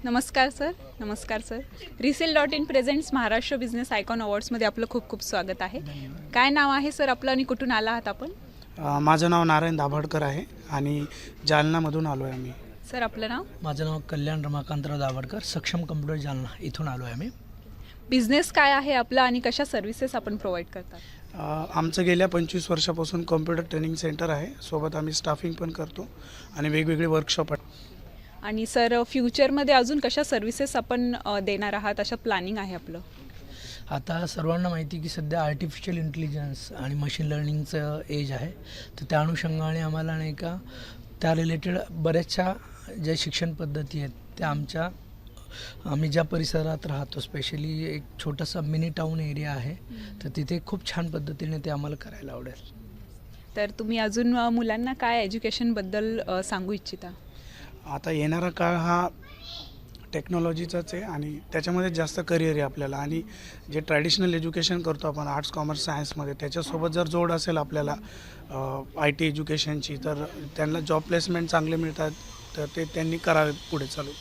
नमस्कार सर. नमस्कार सर. रिसेल.इन प्रेझेंट्स महाराष्ट्र बिझनेस आयकॉन अवॉर्ड्समध्ये आपलं खूप खूप स्वागत आहे. काय नाव आहे सर आपलं आणि कुठून आला आहात आपण? माझं नाव नारायण दाभडकर आहे आणि जालनामधून आलो आहे आम्ही. सर आपलं नाव? माझं नाव कल्याण रमाकांतराव दाभडकर, सक्षम कम्प्युटर जालना इथून आलो आहे आम्ही. बिझनेस काय आहे आपला आणि कशा सर्व्हिसेस आपण प्रोव्हाइड करतात? आमचं गेल्या 25 वर्षापासून कम्प्युटर ट्रेनिंग सेंटर आहे. सोबत आम्ही स्टाफिंग पण करतो आणि वेगवेगळे वर्कशॉप आहेत. आणि सर फ्युचरमध्ये अजून कशा सर्व्हिसेस आपण देणार आहात अशा प्लॅनिंग आहे आपलं? आता सर्वांना माहिती की सध्या आर्टिफिशियल इंटेलिजन्स आणि मशीन लर्निंगचं एज आहे, तर त्या अनुषंगाने आम्हाला नाही का त्या रिलेटेड बऱ्याचशा ज्या शिक्षण पद्धती आहेत त्या आम्ही ज्या परिसरात राहतो, स्पेशली एक छोटासा मिनी टाऊन एरिया आहे, तर तिथे खूप छान पद्धतीने ते आम्हाला करायला आवडेल. तर तुम्ही अजून मुलांना काय एज्युकेशनबद्दल सांगू इच्छिता? आता येणारा काळ हा टेक्नॉलॉजीचाच आहे आणि त्याच्यामध्ये जास्त करिअर आहे आपल्याला. आणि जे ट्रॅडिशनल एज्युकेशन करतो आपण आर्ट्स कॉमर्स सायन्समध्ये, त्याच्यासोबत जर जोड असेल आपल्याला IT एज्युकेशनची, तर त्यांना जॉब प्लेसमेंट चांगले मिळतात, तर ते त्यांनी करावे पुढे चालू.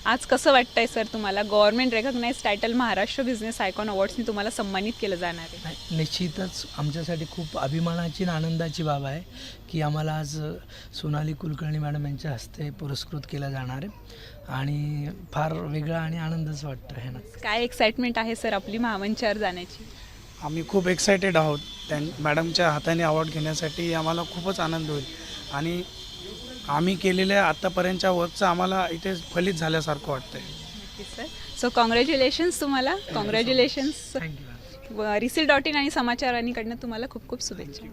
आज कसं वाटतंय सर तुम्हाला government recognise title Maharashtra business icon अवॉर्ड्सनी तुम्हाला सन्मानित केलं जाणार आहे? नाही, निश्चितच आमच्यासाठी खूप अभिमानाची आणि आनंदाची बाब आहे की आम्हाला आज सोनाली कुलकर्णी मॅडम यांच्या हस्ते पुरस्कृत केलं जाणार आहे आणि फार वेगळा आणि आनंदच वाटतो आहे ना. काय एक्साइटमेंट आहे सर आपली महामंचावर जाण्याची? आम्ही खूप एक्सायटेड आहोत. मॅडमच्या हाताने अवॉर्ड घेण्यासाठी आम्हाला खूपच आनंद होईल आणि आम्ही केलेल्या आत्तापर्यंतच्या वर्कचं आम्हाला इथे फलित झाल्यासारखं वाटतं आहे. नक्कीच सर. सो कॉंग्रॅच्युलेशन्स तुम्हाला. कॉंग्रॅच्युलेशन्स. थँक्यू. रिसेल.इन आणि समाचार वाणीकडनं तुम्हाला खूप खूप शुभेच्छा.